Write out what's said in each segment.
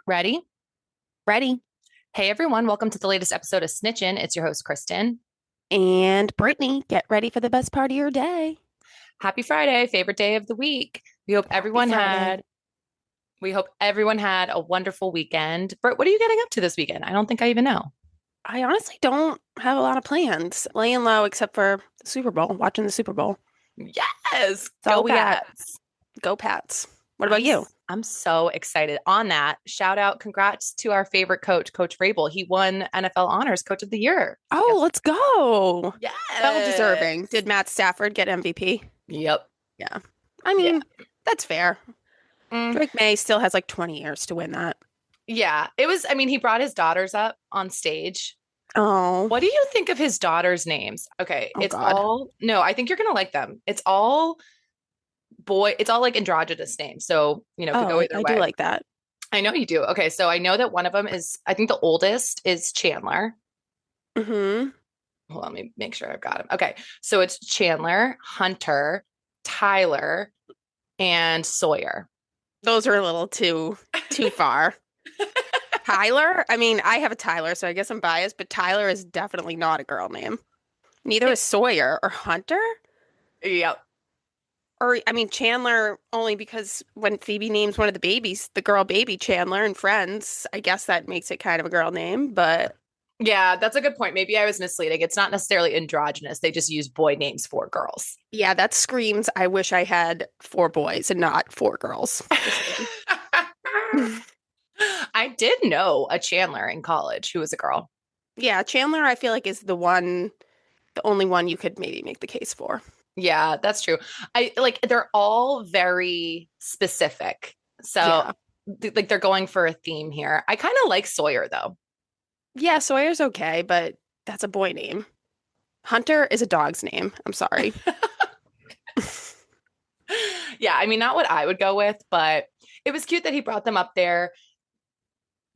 Ready? Ready. Hey everyone, welcome to the latest episode of Snitchin'. It's your host, Kristen. And Brittany, get ready for the best part of your day. Happy Friday, favorite day of the week. We hope Happy everyone Friday. had we hope everyone had a wonderful weekend. Britt, what are you getting up to this weekend? I don't think I even know. I honestly don't have a lot of plans. Laying low except for the Super Bowl, watching the Super Bowl. Yes, That's all go we got. Pats. Go Pats. What I'm about you? s- I'm so excited on that. Shout out, congrats to our favorite coach, Coach Vrabel. He won NFL Honors Coach of the Year. Oh, Yes. let's go. Well deserving. Yes. Did Matt Stafford get MVP? Yep. Yeah. I Yeah. mean, that's fair. Mm, Drake May still has like 20 years to win that. yeah. It was, I mean, he brought his daughters up on stage. Oh, What do you think of his daughters' names? Okay, oh it's God. all no, I think you're gonna like them. It's all like androgynous names. So, it could Oh, go I, either I do way. like that. I know you do. Okay, so I know that one of them is, I think the oldest is Chandler. Mm-hmm. Hold on, let me make sure I've got him. Okay, so it's Chandler, Hunter, Tyler, and Sawyer. Those are a little too far. Tyler? I mean, I have a Tyler, so I guess I'm biased, but Tyler is definitely not a girl name. Neither is Sawyer or Hunter. Yep. Or, I mean, Chandler, only because when Phoebe names one of the babies, the girl baby Chandler and Friends, I guess that makes it kind of a girl name, but Yeah, that's a good point. Maybe I was misleading. It's not necessarily androgynous. They just use boy names for girls. yeah, that screams, I wish I had four boys and not four girls. Just saying. I did know a Chandler in college who was a girl. Yeah, Chandler, I feel like is the only one you could maybe make the case for. Yeah, that's true. I like they're all very specific. So Yeah. like they're going for a theme here. I kind of like Sawyer though. Yeah, Sawyer's okay, but that's a boy name. Hunter is a dog's name. I'm sorry. Yeah, I mean not what I would go with, but it was cute that he brought them up there.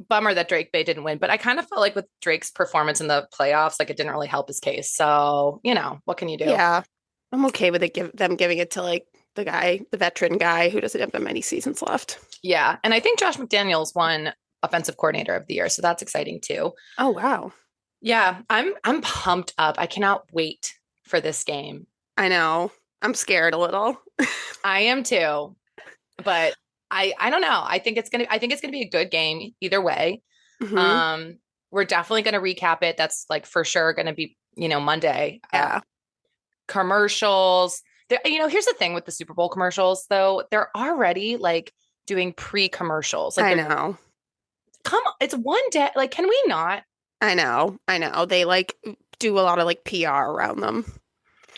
Bummer that Drake Bay didn't win, but I kind of felt like with Drake's performance in the playoffs, like it didn't really help his case. So, what can you do? Yeah, I'm okay with them giving it to like the veteran guy who doesn't have that many seasons left. Yeah. And I think Josh McDaniels won offensive coordinator of the year, so that's exciting too. Oh wow. Yeah, I'm pumped up. I cannot wait for this game. I know. I'm scared a little. I am too, but I don't know. I think it's gonna be a good game either way. Hmm. Um, we're definitely gonna recap it. That's like for sure gonna be, Monday. Yeah, Commercials. Here's the thing with the Super Bowl commercials, though. They're already like doing pre-commercials. Like I they're know. come on, it's one day. Like, can we not? I know. I know. They like do a lot of like PR around them.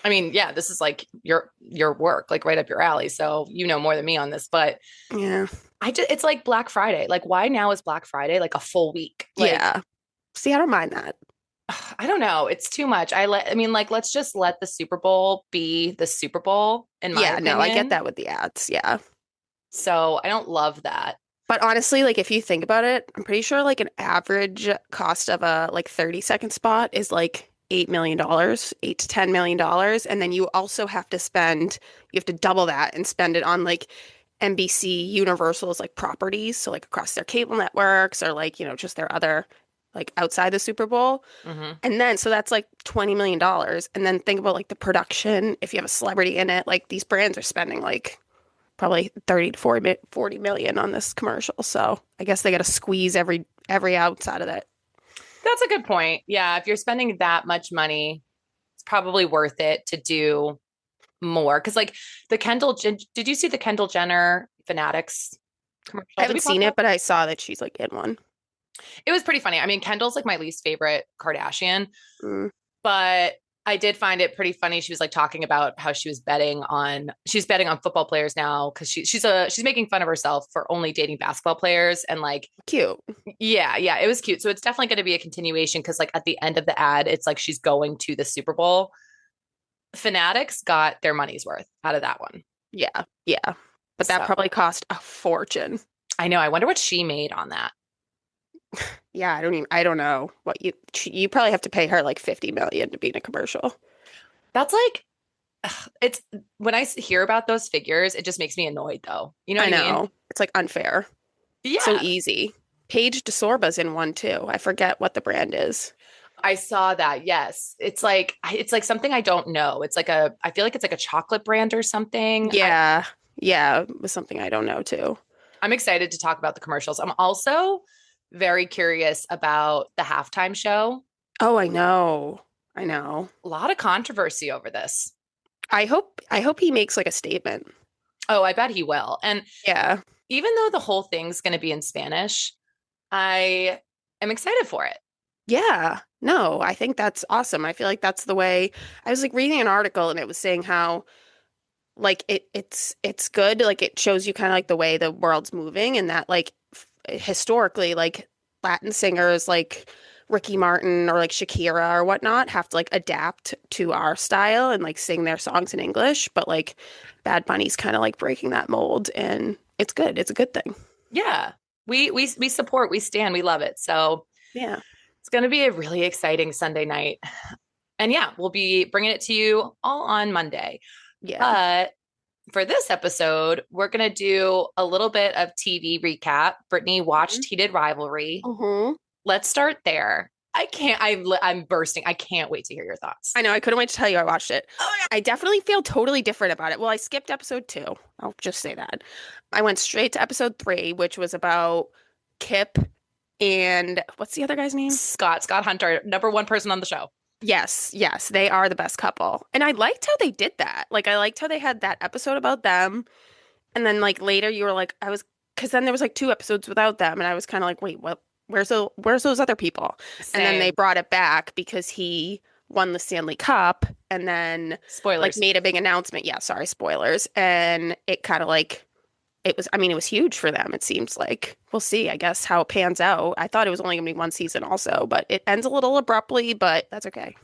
I mean, yeah, this is like your work, like right up your alley. So you know more than me on this, but Yeah. it's like Black Friday. Like, why now is Black Friday like a full week? Like, Yeah. See, I don't mind that. I don't know. It's too much. I mean, like, let's just let the Super Bowl be the Super Bowl, in my Yeah, no, I get opinion. that with the ads. Yeah. So I don't love that. But honestly, like if you think about it, I'm pretty sure like an average cost of a like 30-second spot is like $8 million, $8 to $10 million. And then you have to double that and spend it on like NBC Universal's like properties. So like across their cable networks or like, just their other like outside the Super Bowl. Hmm. And then so that's like $20 million. And then think about like the production. If you have a celebrity in it, like these brands are spending like probably 30 to 40 million on this commercial. So I guess they got to squeeze every ounce out of that. That's a good point. Yeah, if you're spending that much money, it's probably worth it to do more. Because like did you see the Kendall Jenner Fanatics I commercial? Did we haven't talk seen about it, but I saw that she's like in one. it? Was pretty funny. I mean, Kendall's like my least favorite Kardashian, Mm, but I did find it pretty funny. She was like talking about how she's betting on football players now because she's making fun of herself for only dating basketball players and like cute. yeah, it was cute. So it's definitely going to be a continuation because like at the end of the ad, it's like she's going to the Super Bowl. Fanatics got their money's worth out of that one. Yeah, yeah. But that So probably cost a fortune. I know. I wonder what she made on that. Yeah, I don't know what you probably have to pay her like 50 million to be in a commercial. That's like it's when hear about those figures, it just makes me annoyed though. You know I what I mean? know. It's like unfair. So Yeah. easy. Paige DeSorba's in one too. I forget what the brand is. I saw that. Yes. It's like something I don't know. I feel like it's like a chocolate brand or something. Yeah. Yeah, it was something I don't know too. I'm excited to talk about the commercials. I'm also very curious about the halftime show. Oh, I know. I know. A lot of controversy over this. I hope he makes like a statement. Oh, I bet he will. And Yeah. even though the whole thing's going to be in Spanish, I am excited for it. Yeah. No, I think that's awesome. I feel like that's the way I was like reading an article and it was saying how like it's good, like it shows you kind of like the way the world's moving and that like historically like Latin singers like Ricky Martin or like Shakira or whatnot have to like adapt to our style and like sing their songs in English, but like Bad Bunny's kind of like breaking that mold and it's good. It's a good thing. Yeah. We support, we stand, we love it. So Yeah. it's going to be a really exciting Sunday night. And yeah, we'll be bringing it to you all on Monday. Yeah. But for this episode, we're going to do a little bit of TV recap. Brittany watched Heated Rivalry. Mm-hmm. Let's start there. I'm bursting. I can't wait to hear your thoughts. I know. I couldn't wait to tell you I watched it. I definitely feel totally different about it. Well, I skipped episode 2. I'll just say that. I went straight to episode 3, which was about Kip and what's the other guy's name? Scott Hunter, number one person on the show. Yes, yes, they are the best couple. And I liked how they did that. Like I liked how they had that episode about them. And then like later you were like because then there was like 2 episodes without them and I was kind of like, "Wait, what? Where's those other people?" And then they Same. brought it back because he won the Stanley Cup and then like Spoilers. made a big announcement. Yeah, sorry, spoilers. And it kind of like it was huge for them. It seems like we'll see, I guess, how it pans out. I thought it was only gonna be 1 season also, but it ends a little abruptly, but that's okay.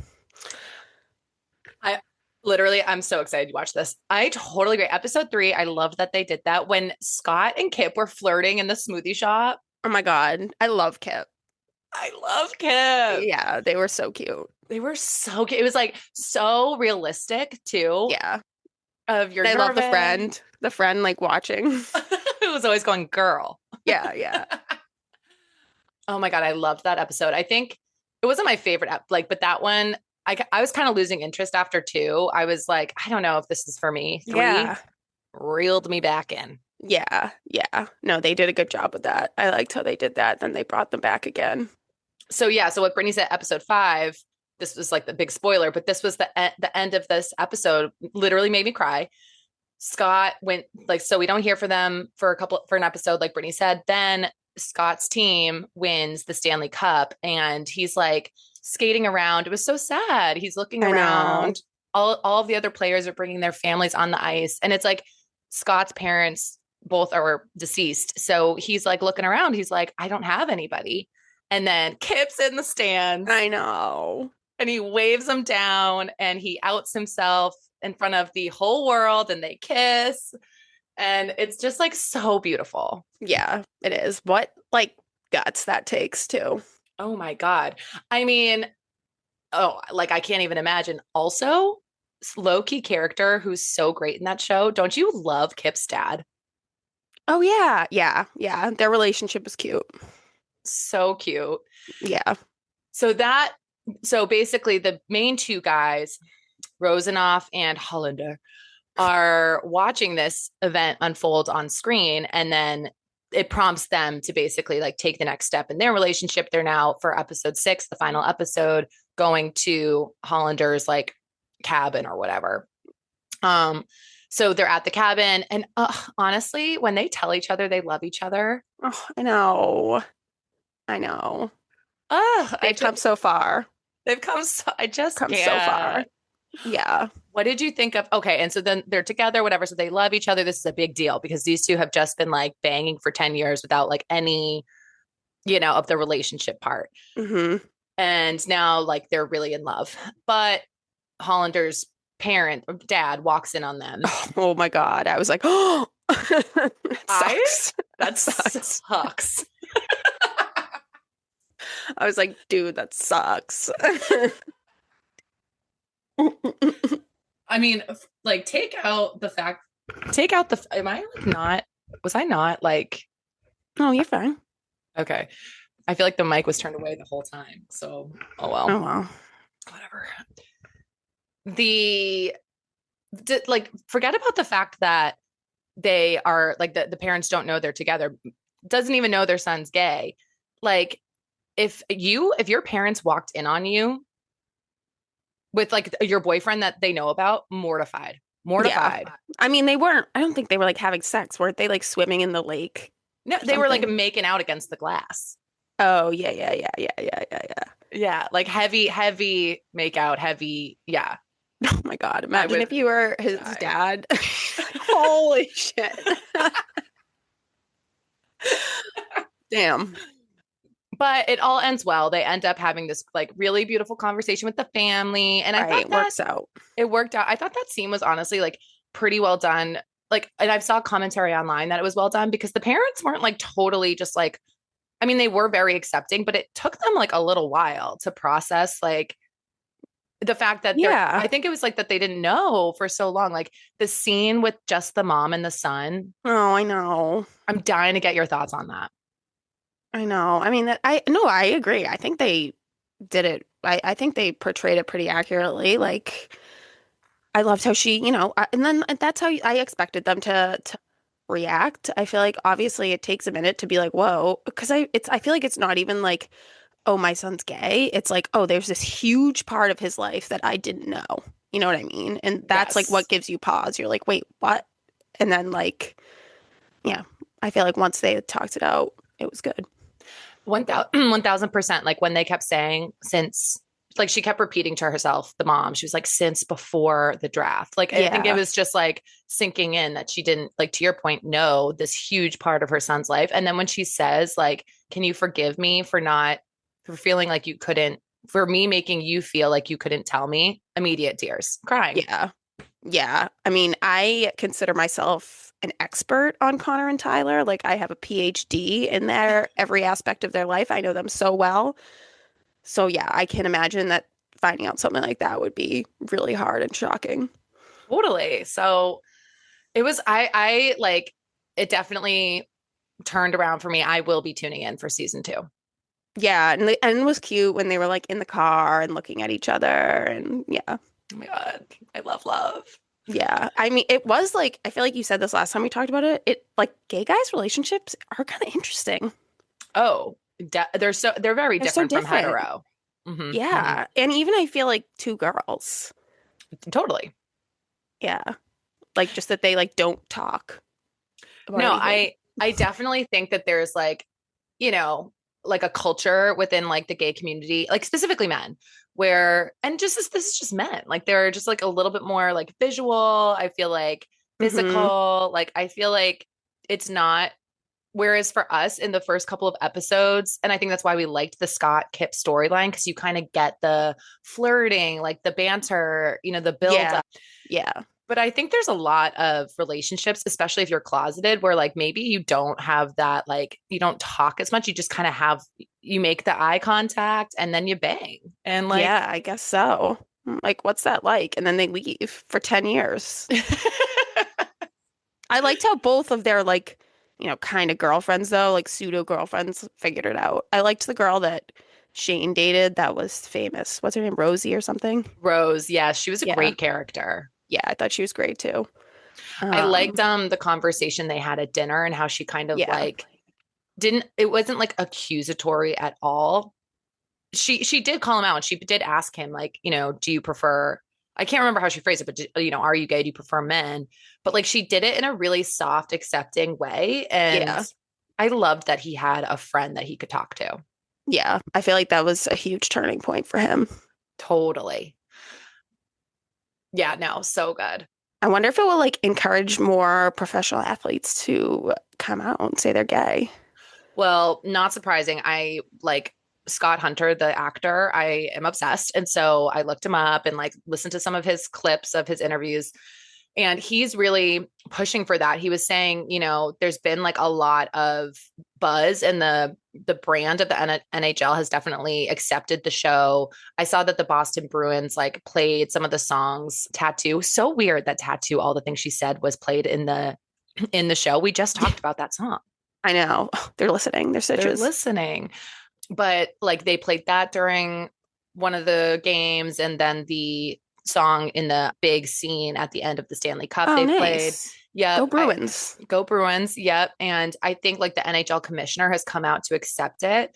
I literally, I'm so excited to watch this. I totally agree. Episode 3, I loved that they did that when Scott and Kip were flirting in the smoothie shop. Oh my God, I love Kip. I love Kip. Yeah, they were so cute. They were so cute. It was like so realistic too. Yeah. Of your I love nervous. the friend like watching. It was always going, girl. Yeah, yeah. Oh my God, I loved that episode. I think it wasn't my favorite, like, but that one, I was kind of losing interest after 2. I was like, I don't know if this is for me. 3 Yeah. reeled me back in. Yeah, yeah. No, they did a good job with that. I liked how they did that. Then they brought them back again. So yeah, so what Brittany said, episode 5, this was like the big spoiler, but this was the end of this episode. Literally made me cry. Scott went like, so we don't hear from them for an episode, like Brittany said. Then Scott's team wins the Stanley Cup, and he's like skating around. It was so sad. He's looking I know. around. All of the other players are bringing their families on the ice, and it's like Scott's parents both are deceased, so he's like looking around. He's like, I don't have anybody. And then Kip's in the stands. I know. And he waves them down and he outs himself in front of the whole world and they kiss. And it's just like so beautiful. Yeah, it is. What like guts that takes too. Oh my God. I mean, like I can't even imagine. Also, low-key character who's so great in that show. Don't you love Kip's dad? Oh yeah, yeah, yeah. Their relationship is cute. So cute. Yeah. So basically the main 2 guys, Rosenoff and Hollander, are watching this event unfold on screen, and then it prompts them to basically like take the next step in their relationship. They're now, for episode 6, the final episode, going to Hollander's like cabin or whatever. So they're at the cabin, and honestly, when they tell each other they love each other, Oh, I know. I know. They've come so far. They've come so, I just Come can't. so far. Yeah. What did you think of? Okay, and so then they're together, whatever. So they love each other. This is a big deal because these 2 have just been like banging for 10 years without like any, of the relationship part. Mm-hmm. And now like they're really in love. But Hollander's dad walks in on them. Oh my God. I was like, oh, sucks. That sucks. I was like, dude, that sucks. I mean, like am I like not, was I not like, Oh, you're fine. Okay. I feel like the mic was turned away the whole time. So, oh Oh well, well. whatever. The like forget about the fact that they are like the parents don't know they're together, doesn't even know their son's gay. Like if your parents walked in on you with like your boyfriend that they know about, mortified. Yeah. Mortified. I mean, they weren't, I don't think they were like having sex. Weren't they like swimming in the lake No, or they were like something? making out against the glass. Oh, yeah, yeah, yeah, yeah, yeah, yeah, yeah. Yeah, like heavy make out, heavy. Yeah, Oh my God. I Imagine would if you were his die. dad. Holy shit. Damn. But it all ends well. They end up having this like really beautiful conversation with the family. And I thought Right. that Works out. it worked out. I thought that scene was honestly like pretty well done. Like, and I saw commentary online that it was well done because the parents weren't like totally just like, I mean, they were very accepting, but it took them like a little while to process like the fact that Yeah. I think it was like that they didn't know for so long. Like the scene with just the mom and the son, Oh, I know. I'm dying to get your thoughts on that. I know. I mean, that I no, I agree. I think they did it. I think they portrayed it pretty accurately. Like, I loved how she, and then that's how I expected them to react. I feel like obviously it takes a minute to be like, whoa, because I feel like it's not even like, oh, my son's gay. It's like, oh, there's this huge part of his life that I didn't know. You know what I mean? And that's like what Yes. gives you pause. You're like, wait, what? And then like, yeah, I feel like once they talked it out, it was good. 1000%. Like when they kept saying since, like she kept repeating to herself, the mom, she was like, since before the draft. Like I think it Yeah. was just like sinking in that she didn't, like to your point, know this huge part of her son's life. And then when she says, like, can you forgive me for not, for feeling like you couldn't, for me making you feel like you couldn't tell me, immediate tears, crying. Yeah. Yeah. I mean, I consider myself an expert on Connor and Tyler. Like I have a PhD in their every aspect of their life. I know them so well. So yeah, I can imagine that finding out something like that would be really hard and shocking. Totally. So it was, I like, it definitely turned around for me. I will be tuning in for season two. Yeah, and the end was cute when they were like in the car and looking at each other and yeah. Oh my God. I love love. Yeah. I mean, it was like I feel like you said this last time we talked about it. It like gay guys' relationships are kind of interesting. Oh, they're very They're so different from different. hetero. Hmm. Yeah. And even I feel like two girls. Totally. Yeah. Like just that they like don't talk about No, anything. I definitely think that there's like, you know, like a culture within like the gay community, like specifically men, where and just this is just men. Like they're just like a little bit more like visual. I feel like Hmm. physical. Like I feel like it's not. Whereas for us in the first couple of episodes, and I think that's why we liked the Scott Kip storyline, because you kind of get the flirting, like the banter, the build Yeah. up. Yeah. But I think there's a lot of relationships, especially if you're closeted, where like maybe you don't have that, like you don't talk as much. You just kind of have, you make the eye contact and then you bang. And like, Yeah, I guess so. Like, what's that like? And then they leave for 10 years. I liked how both of their like, kind of girlfriends though, like pseudo girlfriends figured it out. I liked the girl that Shane dated that was famous. What's her name? Rosie or something? Rose, yeah, she was a Yeah. great character. Yeah, I thought she was great too. I liked Um, the conversation they had at dinner and how she kind of yeah. like didn't, it wasn't like accusatory at all. She did call him out and she did ask him like, do you prefer, I can't remember how she phrased it, but are you gay? Do you prefer men? But like she did it in a really soft, accepting way. And Yeah. I loved that he had a friend that he could talk to. Yeah. I feel like that was a huge turning point for him. Totally. Yeah, no, so good. I wonder if it will like encourage more professional athletes to come out and say they're gay. Well, not surprising. I like Scott Hunter, the actor. I am obsessed. And so I looked him up and like listened to some of his clips of his interviews. And he's really pushing for that. He was saying, there's been like a lot of buzz and the brand of the NHL has definitely accepted the show. I saw that the Boston Bruins like played some of the songs. Tattoo. So weird that Tattoo, all the things she said was played in the show. We just talked about that song. I know. They're listening. They're They're stitches. listening. But like they played that during one of the games, and then the song in the big scene at the end of the Stanley Cup Oh, they played. nice. Go Yep, I Bruins. go Bruins. Yep. And I think like the NHL commissioner has come out to accept it,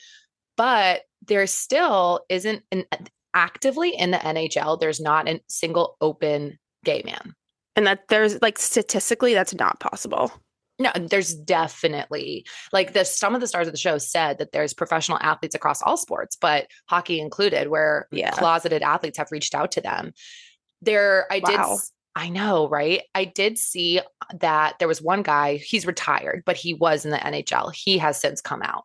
but there still isn't an actively in the NHL, there's not a single open gay man. And that there's like statistically, that's not possible. No, there's definitely like the some of the stars of the show said that there's professional athletes across all sports, but hockey included, where Yeah. closeted athletes have reached out to them. There, Wow. I know, right? I did see that there was one guy, he's retired, but he was in the NHL. He has since come out.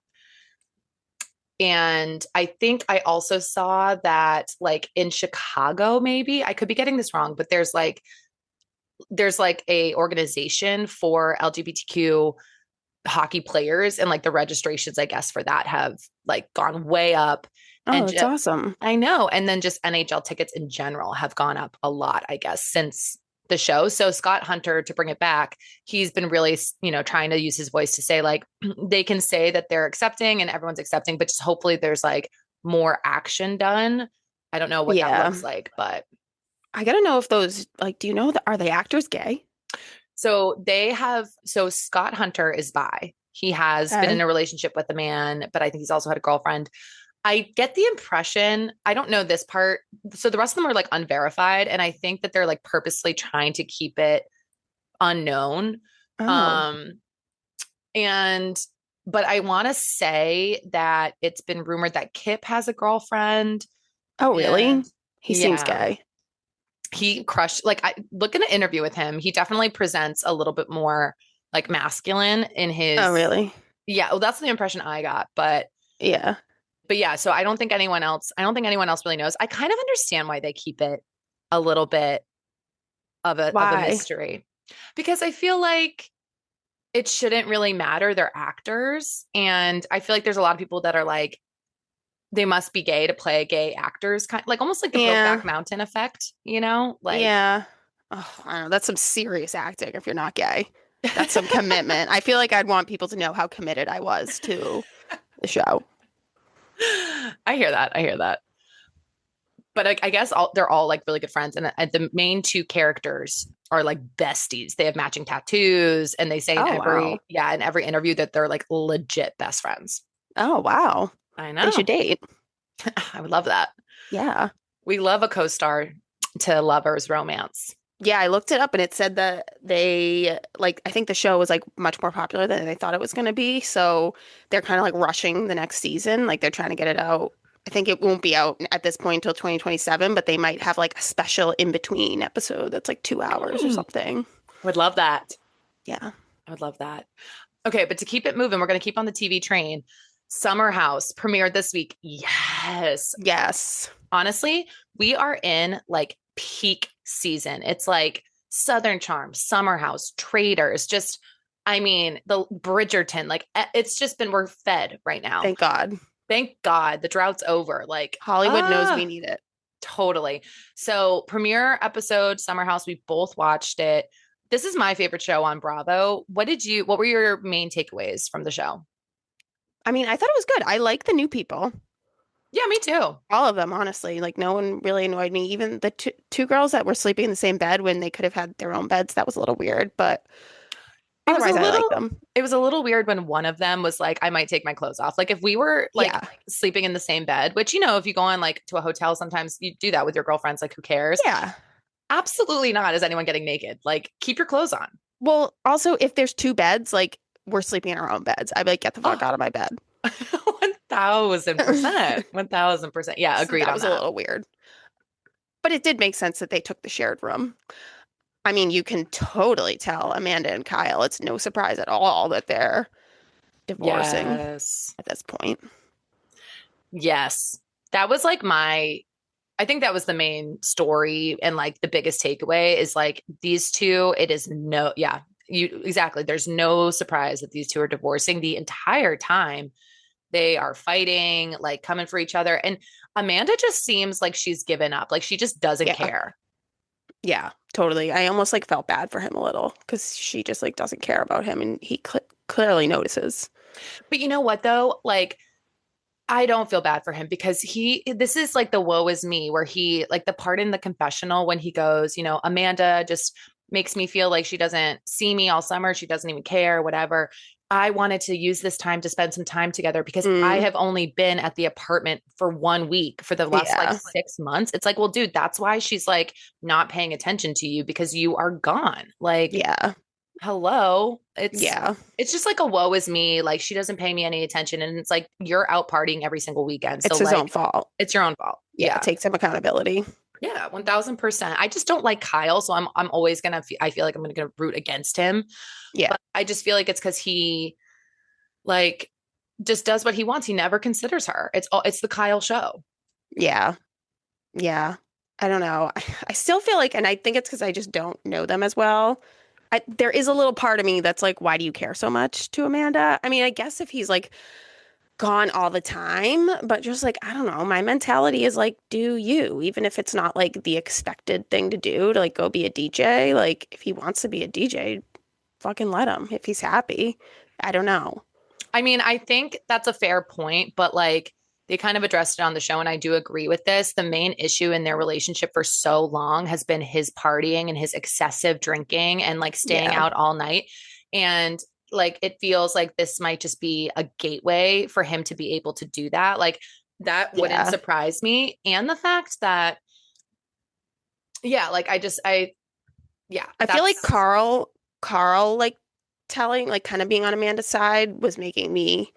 And I think I also saw that like in Chicago, maybe I could be getting this wrong, but there's like a organization for LGBTQ hockey players, and like the registrations I guess for that have like gone way up. Oh, And that's awesome. I know, and then just NHL tickets in general have gone up a lot I guess since the show. So Scott Hunter, to bring it back, he's been really trying to use his voice to say like they can say that they're accepting and everyone's accepting, but just hopefully there's like more action done. I don't know what that Yeah. looks like, but I gotta know if those, like, do you know that are they actors gay? so Scott Hunter is bi. He has been in Okay. a relationship with a man, but I think he's also had a girlfriend. I get the impression, I don't know this part. So the rest of them are like unverified. And I think that they're like purposely trying to keep it unknown. Oh. Um, and, but I want to say that it's been rumored that Kip has a girlfriend. Oh, And really? He seems yeah, gay. he crushed, like, I look at an interview with him. He definitely presents a little bit more like masculine in Oh, his, really? yeah, well, that's the impression I got. Yeah. But yeah, so I don't think anyone else really knows. I kind of understand why they keep it a little bit of a Why? mystery, because I feel like it shouldn't really matter. They're actors, and I feel like there's a lot of people that are like they must be gay to play gay actors, kind like almost like the Yeah. Brokeback Mountain effect, you know? Like Yeah. Oh, I don't know. That's some serious acting if you're not gay. That's some commitment. I feel like I'd want people to know how committed I was to the show. I hear that. I hear that. But I guess they're all like really good friends, and the main two characters are like besties. They have matching tattoos, and they say Oh, wow. in every interview that they're like legit best friends. Oh, wow. I They should know. date. I would love that. Yeah. We love a co-star to lovers romance. Yeah, I looked it up and it said that they like I think the show was like much more popular than they thought it was going to be. So they're kind of like rushing the next season. Like they're trying to get it out. I think it won't be out at this point until 2027, but they might have like a special in between episode that's like 2 hours or Mm, something. would love that. Yeah. I would love that. Okay, but to keep it moving, we're going to keep on the TV train. Summer House premiered this week. Yes. Yes. Honestly, we are in like peak season. It's like Southern Charm, Summer House, Traders, just, I mean, the Bridgerton, like it's just been, we're fed right now. Thank God. Thank God the drought's over. Like, Hollywood knows we need it. totally. So, premiere episode, Summer House, we both watched it. This is my favorite show on Bravo. What were your main takeaways from the show? I mean, I thought it was good. I like the new people. Yeah, me too. All of them, honestly. Like no one really annoyed me. Even the two girls that were sleeping in the same bed when they could have had their own beds, that was a little weird, but It was a otherwise I like little them. it was a little weird when one of them was like, I might take my clothes off. Like if we were like Yeah. sleeping in the same bed, which if you go on like to a hotel, sometimes you do that with your girlfriends, like who cares? Yeah. Absolutely not. Is anyone getting naked? Like keep your clothes on. Well, also if there's two beds, like we're sleeping in our own beds. I'd be like, get the fuck Oh, out of my bed. 1000%. 1000%. Yeah, So agreed that on was a that. little weird. But it did make sense that they took the shared room. I mean, you can totally tell Amanda and Kyle, it's no surprise at all that they're divorcing Yes. at this point. Yes. That was like I think that was the main story and like the biggest takeaway is like these two, it is no, yeah, you exactly. There's no surprise that these two are divorcing the entire time. They are fighting, like coming for each other. And Amanda just seems like she's given up. Like she just doesn't Yeah. care. Yeah, totally. I almost like felt bad for him a little because she just like doesn't care about him and he clearly notices. But you know what though? Like I don't feel bad for him because this is like the woe is me where he, like the part in the confessional when he goes, Amanda just makes me feel like she doesn't see me all summer. She doesn't even care, whatever. I wanted to use this time to spend some time together because I Mm, have only been at the apartment for 1 week for the last like yeah. 6 months. It's like, well, dude, that's why she's like not paying attention to you because you are gone. Like, Yeah. hello. Yeah. It's just like a woe is me. Like she doesn't pay me any attention. And it's like you're out partying every single weekend. So It's his own like fault. it's your own fault. Yeah. Yeah. Take some accountability. Yeah, 1000%. I just don't like Kyle, so I'm always gonna I feel like I'm gonna root against him. Yeah. But I just feel like it's because he like just does what he wants. He never considers her. It's the Kyle show. Yeah. Yeah. I don't know. I still feel like, and I think it's because I just don't know them as well. There is a little part of me that's like, why do you care so much to Amanda? I mean, I guess if he's like gone all the time, but just like, I don't know, my mentality is like, do you, even if it's not like the expected thing to do to like go be a DJ. Like, if he wants to be a DJ, fucking let him if he's happy. I don't know. I mean, I think that's a fair point, but like they kind of addressed it on the show, and I do agree with this. The main issue in their relationship for so long has been his partying and his excessive drinking and like staying Yeah. out all night. And like it feels like this might just be a gateway for him to be able to do that. Like that wouldn't Yeah. surprise me. And the fact that, yeah, like yeah, I feel like that's, Carl, like telling, like kind of being on Amanda's side was making me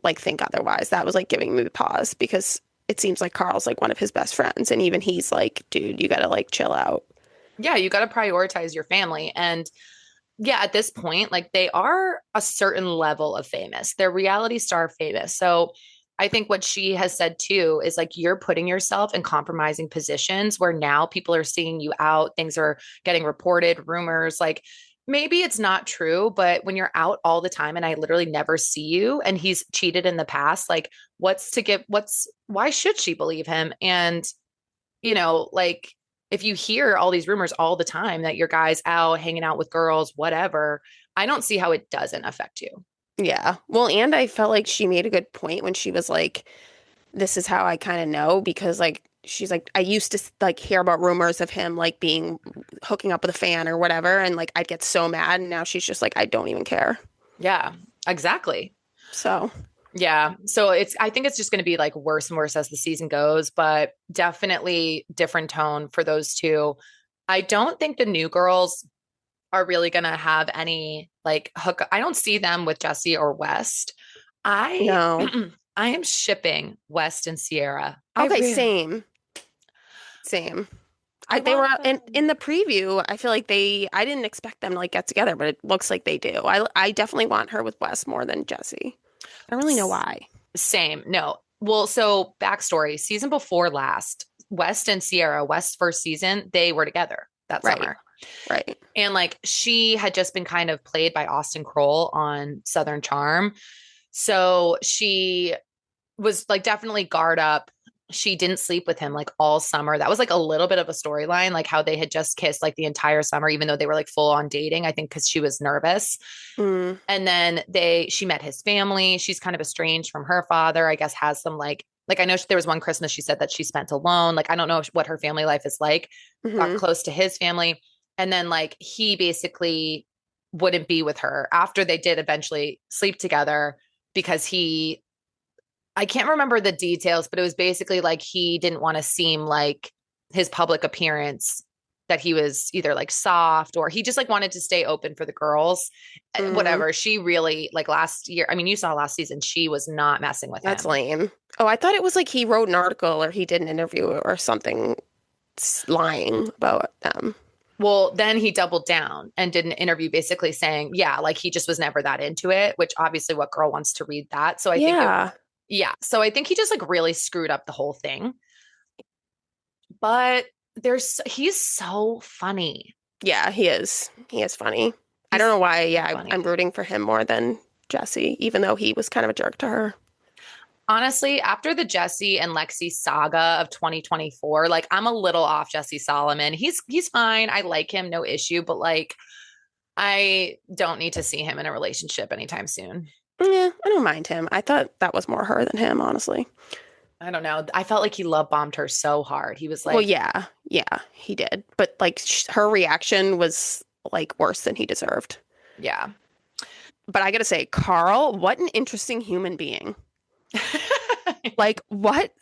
like think otherwise. That was like giving me pause because it seems like Carl's like one of his best friends, and even he's like, dude, you gotta like chill out. yeah, you got to prioritize your family. And yeah, at this point, like they are a certain level of famous. They're reality star famous. So I think what she has said too is like you're putting yourself in compromising positions where now people are seeing you out, things are getting reported, rumors. Like maybe it's not true, but when you're out all the time and I literally never see you and he's cheated in the past, like why should she believe him? And like if you hear all these rumors all the time that your guy's out hanging out with girls, whatever, I don't see how it doesn't affect you. Yeah. Well, and I felt like she made a good point when she was like, this is how I kind of know because like she's like I used to like hear about rumors of him like being hooking up with a fan or whatever and like I'd get so mad and now she's just like I don't even care. Yeah, exactly. So, Yeah. So I think it's just going to be like worse and worse as the season goes, but definitely different tone for those two. I don't think the new girls are really going to have any like hook. I don't see them with Jesse or West. I no. I am shipping West and Sierra. Okay, same. Same. I They were want in them. the preview. I feel like I didn't expect them to like get together, but it looks like they do. I definitely want her with Wes more than Jesse. I don't really know why. Same. No. Well, so backstory, season before last, West and Sierra, West's first season, they were together that Right. summer. Right. And like she had just been kind of played by Austin Kroll on Southern Charm. So she was like definitely guard up. She didn't sleep with him like all summer. That was like a little bit of a storyline, like how they had just kissed like the entire summer, even though they were like full on dating, I think because she was nervous. Mm, And then she met his family. She's kind of estranged from her father, I guess, has some like I know there was one Christmas she said that she spent alone. Like I don't know what her family life is like. Got hmm. close to his family. And then like he basically wouldn't be with her after they did eventually sleep together because I can't remember the details, but it was basically like he didn't want to seem like his public appearance that he was either like soft or he just like wanted to stay open for the girls. Mm, Whatever. She really like last year, I mean, you saw last season, she was not messing with that's him. lame. Oh, I thought it was like he wrote an article or he did an interview or something lying about them. Well, then he doubled down and did an interview basically saying, yeah, like he just was never that into it, which obviously what girl wants to read that? So I think Yeah. yeah. So I think he just like really screwed up the whole thing. But he's so funny. Yeah, he is. He is funny. I don't He's know why. so Yeah, I'm funny. rooting for him more than Jesse, even though he was kind of a jerk to her. Honestly, after the Jesse and Lexi saga of 2024, like I'm a little off Jesse Solomon. He's fine. I like him, no issue, but like I don't need to see him in a relationship anytime soon. Yeah, I don't mind him. I thought that was more her than him, honestly. I don't know. I felt like he love bombed her so hard. He was Well, like, yeah, yeah, he did. But like her reaction was like worse than he deserved. yeah. But I gotta say, Carl, what an interesting human being. Like what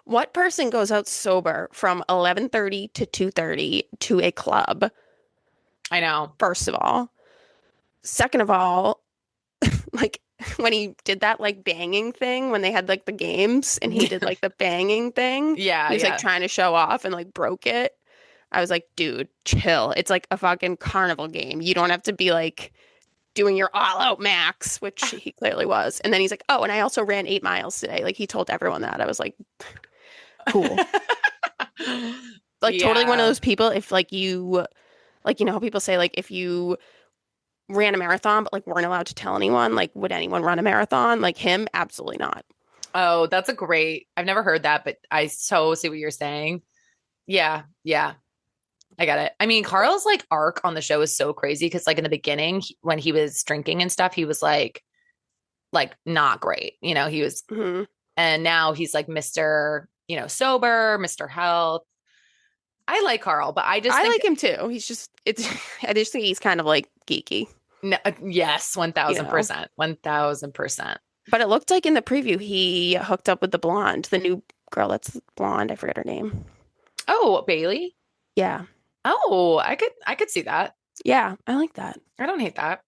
what person goes out sober from 11:30 to 2:30 to a club, I know. first of all? Second of all, like when he did that like banging thing when they had like the games and he did like the banging thing, Yeah, he was like yeah. trying to show off and like broke it. I was like, dude, chill. It's like a fucking carnival game. You don't have to be like doing your all out max, which he clearly was. And then he's like, oh, and I also ran 8 miles today. Like he told everyone that. I was like, cool. Like totally one of Yeah. those people. If like you, like, you know how people say, like, if you ran a marathon, but like weren't allowed to tell anyone, like, would anyone run a marathon? Like him? Absolutely not. Oh, that's a great. I've never heard that, but I so see what you're saying. Yeah, yeah. I get it. I mean, Carl's like arc on the show is so crazy because like in the beginning when he was drinking and stuff, he was like not great. You know, he was Hmm. and now he's like Mr., sober, Mr. Health. I like Carl, but I just I think like him too. He's just, it's, I just think he's kind of like geeky, no, yes, you know? 1000%. 1000%. But it looked like in the preview he hooked up with the blonde, the new girl that's blonde. I forget her name. Oh, Bailey. Yeah. Oh, I could see that. Yeah. I like that. I don't hate that.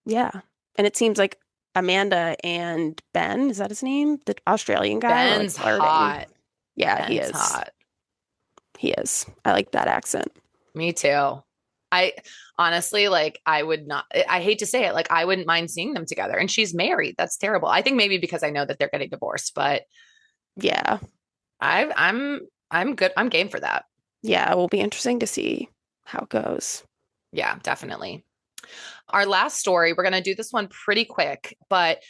Yeah. And it seems like Amanda and Ben, is that his name? The Australian guy were like Ben's flirting. hot. Yeah, he Ben's is. hot. He is. I like that accent. Me too. I honestly like I would not I hate to say it, like I wouldn't mind seeing them together. And she's married. That's terrible. I think maybe because I know that they're getting divorced, but Yeah. I'm good. I'm game for that. Yeah, it will be interesting to see how it goes. Yeah, definitely. Our last story, we're gonna do this one pretty quick, but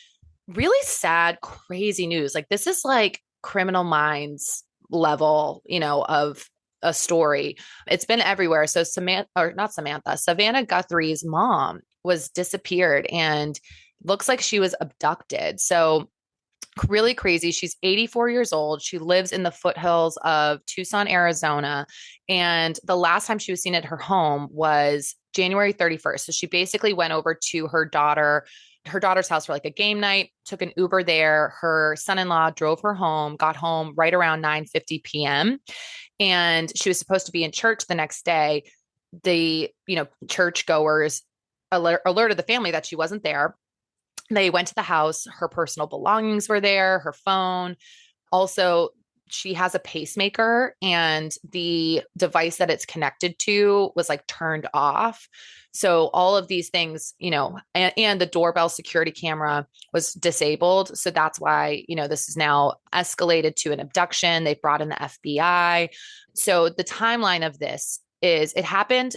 really sad, crazy news. Like this is like Criminal Minds level, of a story. It's been everywhere. So Samantha, or not Samantha, Savannah Guthrie's mom was disappeared and looks like she was abducted. So really crazy. She's 84 years old. She lives in the foothills of Tucson, Arizona. And the last time she was seen at her home was January 31st. So she basically went over to her daughter's house for like a game night, took an Uber there. Her son-in-law drove her home, got home right around 9:50 p.m. And she was supposed to be in church the next day. The, church goers alerted the family that she wasn't there. They went to the house. Her personal belongings were there, her phone. Also, she has a pacemaker and the device that it's connected to was like turned off. So all of these things, and the doorbell security camera was disabled. So that's why, this is now escalated to an abduction. They brought in the FBI. So the timeline of this is it happened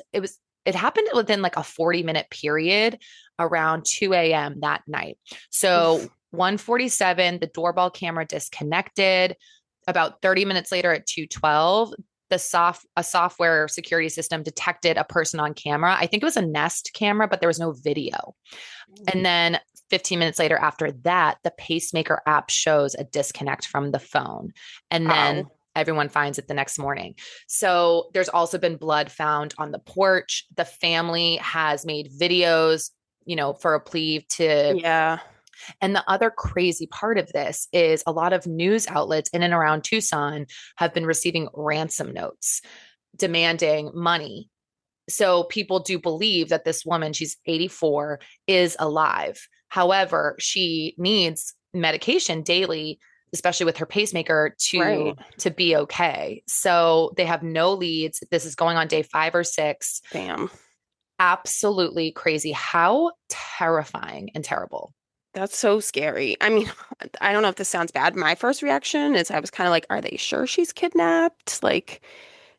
within like a 40-minute period around 2 a.m. that night. So Oof. 1:47, the doorbell camera disconnected. About 30 minutes later at 2:12, a software security system detected a person on camera. I think it was a Nest camera, but there was no video. And then 15 minutes later after that, the pacemaker app shows a disconnect from the phone. And then Wow. everyone finds it the next morning. So there's also been blood found on the porch. The family has made videos, for a plea to. Yeah. And the other crazy part of this is a lot of news outlets in and around Tucson have been receiving ransom notes demanding money. So people do believe that this woman, she's 84, is alive. However, she needs medication daily, especially with her pacemaker Right. to be okay. So they have no leads. This is going on day 5 or 6. Damn. Absolutely crazy. How terrifying and terrible. That's so scary. I mean, I don't know if this sounds bad. My first reaction is I was kind of like, are they sure she's kidnapped? Like,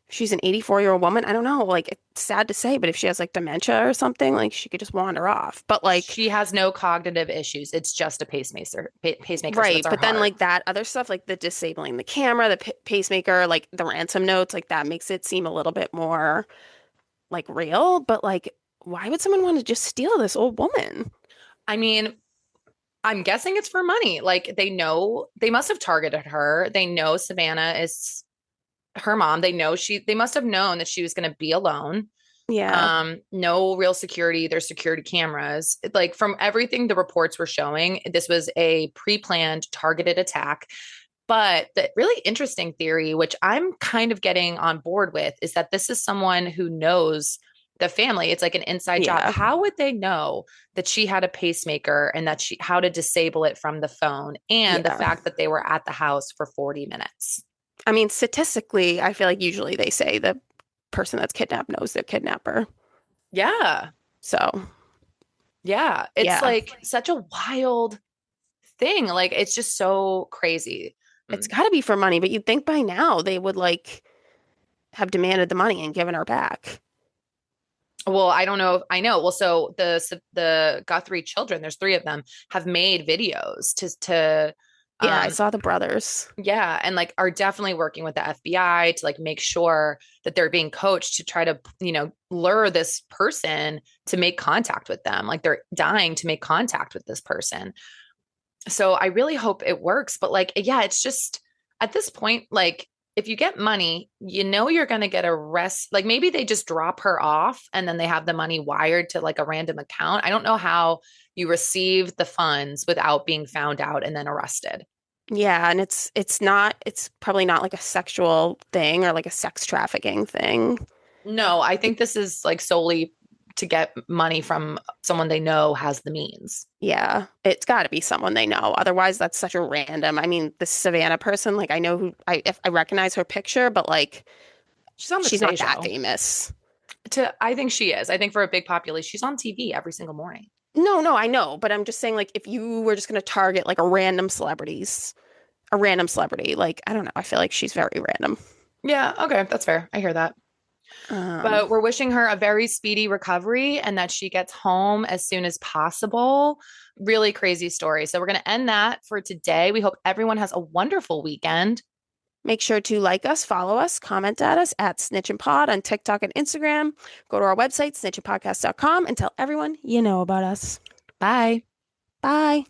she's an 84-year-old woman. I don't know. Like, it's sad to say, but if she has like dementia or something, like she could just wander off. But like, She has no cognitive issues. It's just a pacemaker. So right. it's her But then heart. like that other stuff, like the disabling the camera, the pacemaker, like the ransom notes, like that makes it seem a little bit more like real. But like, why would someone want to just steal this old woman? I mean, I'm guessing it's for money. Like they know they must have targeted her. They know Savannah is her mom. They must have known that she was going to be alone. Yeah. No real security. There's security cameras. Like from everything the reports were showing, this was a pre-planned targeted attack. But the really interesting theory, which I'm kind of getting on board with, is that this is someone who knows the family. It's like an inside job. Yeah. How would they know that she had a pacemaker and that how to disable it from the phone and the Yeah. fact that they were at the house for 40 minutes? I mean, statistically, I feel like usually they say the person that's kidnapped knows their kidnapper. Yeah. So, Yeah. It's yeah, like such a wild thing. Like it's just so crazy. it's got to be for money, but you'd think by now they would like have demanded the money and given her back. Well, I don't know if I know. Well, so the Guthrie children, there's three of them, have made videos to Yeah, I um saw the brothers. yeah, and like are definitely working with the FBI to like make sure that they're being coached to try to, lure this person to make contact with them. Like they're dying to make contact with this person. So I really hope it works. But like, yeah, it's just at this point, like, if you get money, you're going to get arrested. Like maybe they just drop her off and then they have the money wired to like a random account. I don't know how you receive the funds without being found out and then arrested. Yeah, and it's probably not like a sexual thing or like a sex trafficking thing. No, I think this is like solely to get money from someone they know has the means. Yeah, it's got to be someone they know. Otherwise, that's such a random. I mean, the Savannah person, like I know who I if I recognize her picture, but like She's on the she's Today not that Show. famous. I think she is. I think for a big population, she's on TV every single morning. No, no, I know, but I'm just saying like if you were just going to target like a random celebrity, like I don't know, I feel like she's very random. Yeah, okay, that's fair. I hear that. Um, But we're wishing her a very speedy recovery and that she gets home as soon as possible. Really crazy story. So we're going to end that for today. We hope everyone has a wonderful weekend. Make sure to like us, follow us, comment at us at snitchinpod on TikTok and Instagram. Go to our website, snitchinpodcast.com, and tell everyone you know about us. Bye. Bye.